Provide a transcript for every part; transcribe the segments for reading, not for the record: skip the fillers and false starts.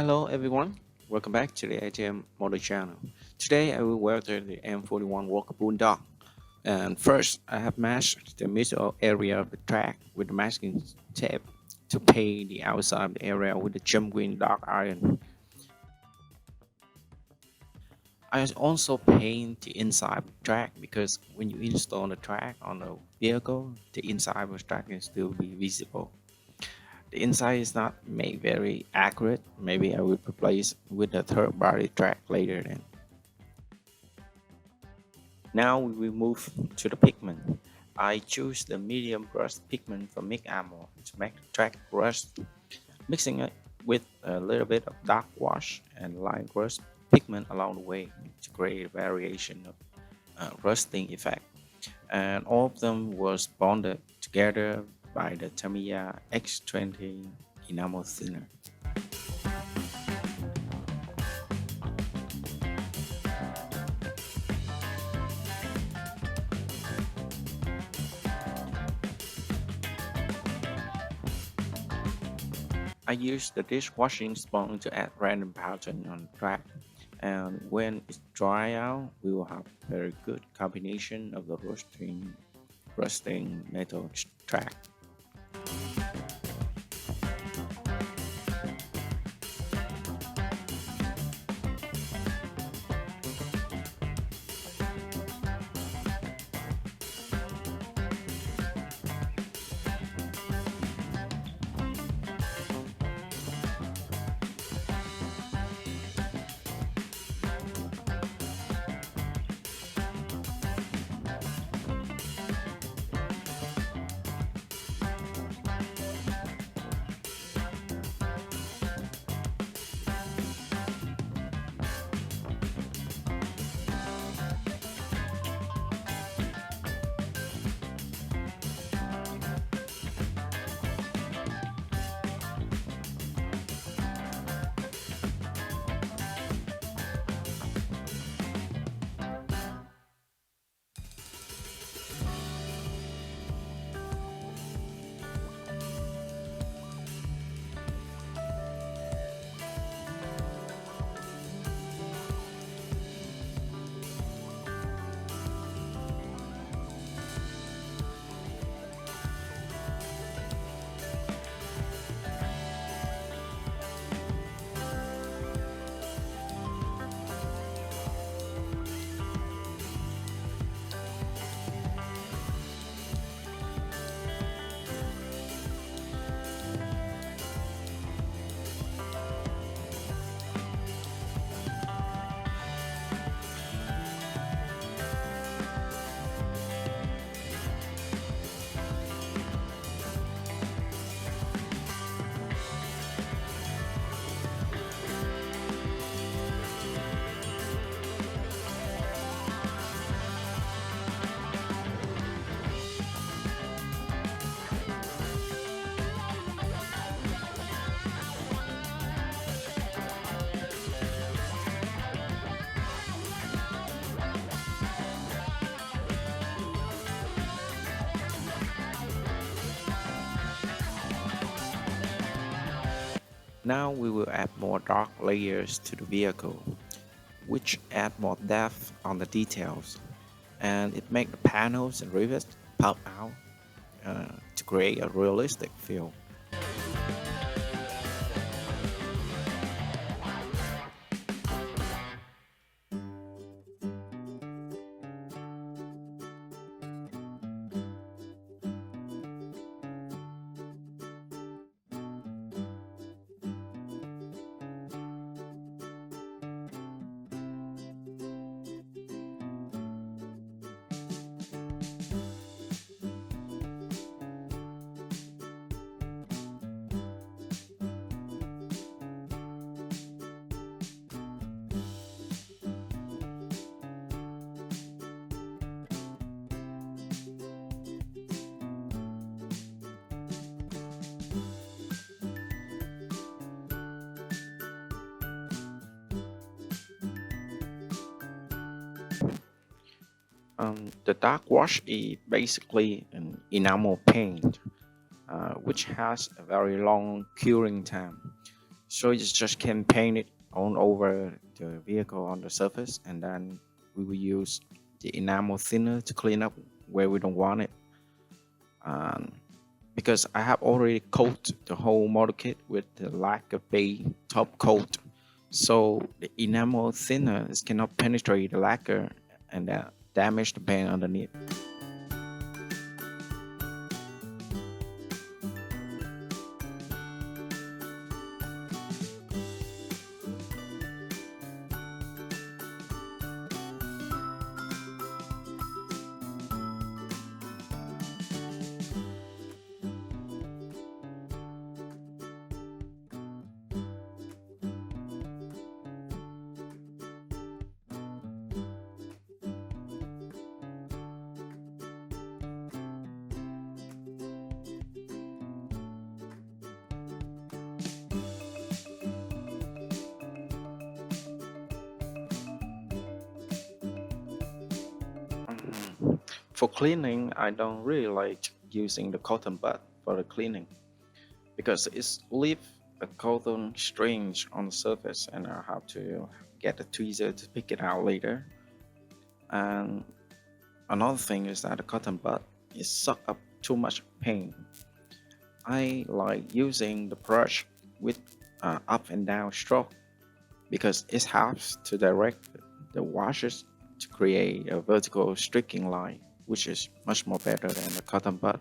Hello everyone, welcome back to the ATM Motor channel. Today I will welder the M41 Walker Bulldog. And first I have masked the middle area of the track with the masking tape to paint the outside of the area with the jump green dark iron. I also paint the inside of the track because when you install the track on the vehicle, the inside of the track can still be visible. The inside is not made very accurate. Maybe I will replace with a third party track later then. Now we will move to the pigment. I choose the medium brush pigment from Enamel to make the track rust, mixing it with a little bit of dark wash and light brush pigment along the way to create a variation of rusting effect. And all of them was bonded together by the Tamiya X20 enamel thinner. I use the dishwashing sponge to add random pattern on the track, and when it's dry out, we will have a very good combination of the rusting metal track. Now we will add more dark layers to the vehicle, which add more depth on the details, and it makes the panels and rivets pop out to create a realistic feel. The dark wash is basically an enamel paint, which has a very long curing time. So you just can paint it on over the vehicle on the surface, and then we will use the enamel thinner to clean up where we don't want it. Um, because I have already coated the whole model kit with the lacquer base top coat, so the enamel thinner cannot penetrate the lacquer and damage the paint underneath. For cleaning, I don't really like using the cotton bud for the cleaning because it's leave a cotton strings on the surface, and I have to get a tweezer to pick it out later. And another thing is that the cotton bud is suck up too much paint. I like using the brush with up and down stroke because it helps to direct the washes to create a vertical streaking line, which is much more better than the cotton bud.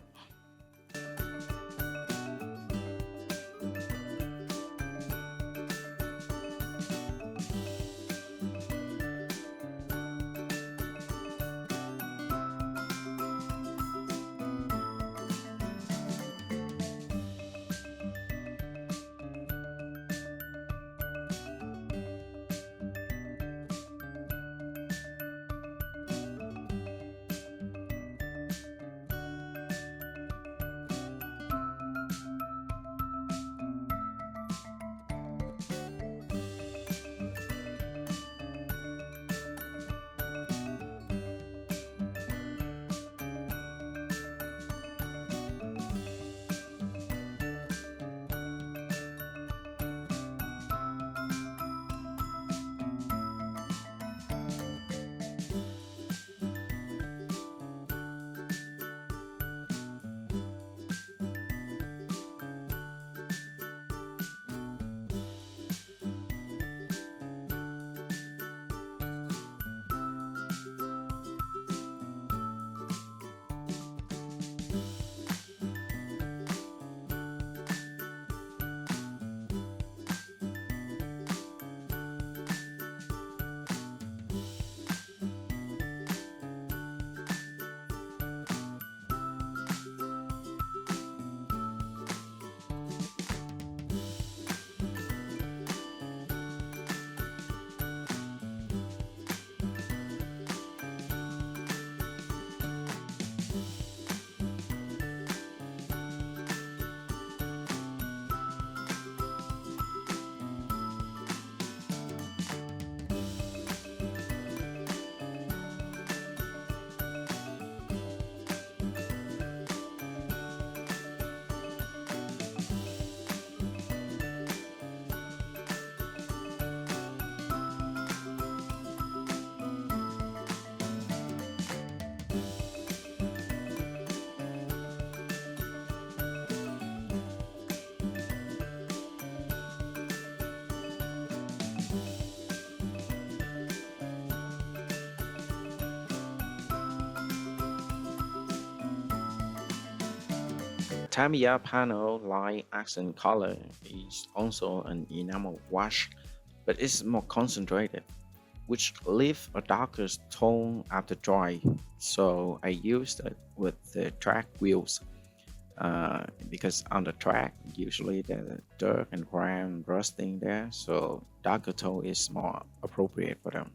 Tamiya panel light accent color is also an enamel wash, but it's more concentrated, which leave a darker tone after dry. So I used it with the track wheels because on the track usually the dirt and grime rusting there, so darker tone is more appropriate for them.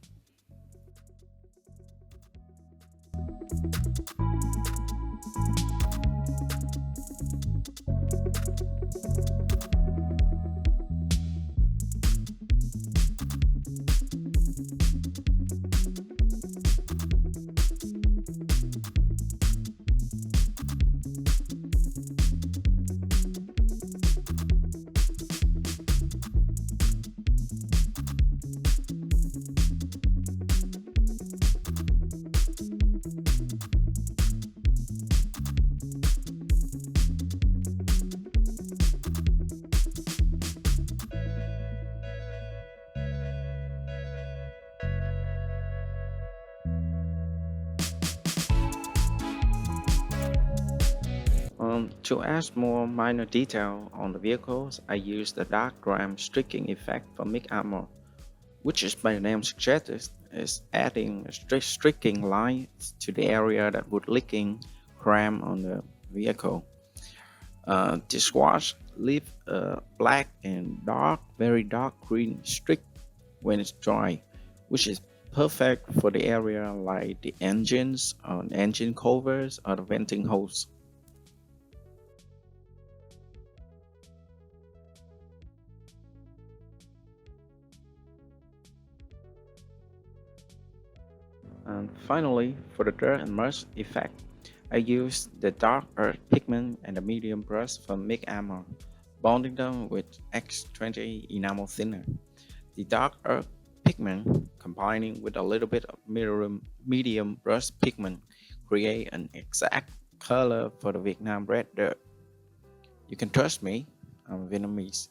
To add more minor detail on the vehicles, I use the dark grime streaking effect for mid armor, which is by the name suggests is adding streaking lines to the area that would leaking cram on the vehicle. This wash leaves a black and very dark green streak when it's dry, which is perfect for the area like the engines, engine covers, or the venting holes. And finally, for the dirt and mush effect, I use the dark earth pigment and the medium brush from Mix Armor, bonding them with X20 enamel thinner. The dark earth pigment combining with a little bit of medium brush pigment create an exact color for the Vietnam red dirt. You can trust me, I'm Vietnamese.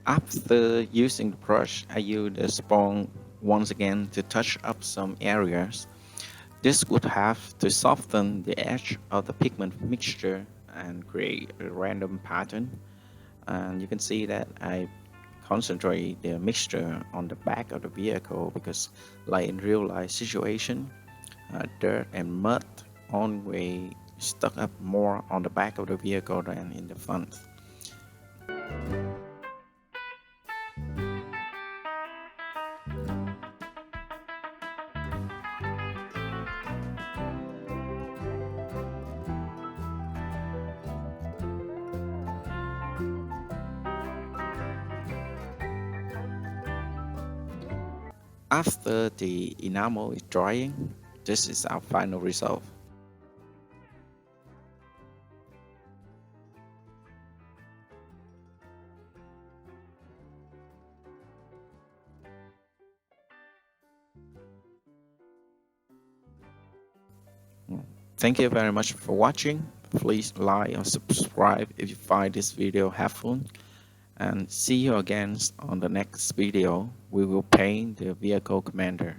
After using the brush, I use the sponge once again to touch up some areas. This would have to soften the edge of the pigment mixture and create a random pattern. And you can see that I concentrate the mixture on the back of the vehicle because like in real life situation, dirt and mud always stuck up more on the back of the vehicle than in the front. After the enamel is drying, this is our final result. Thank you very much for watching. Please like or subscribe if you find this video helpful. And see you again on the next video. We will paint the vehicle commander.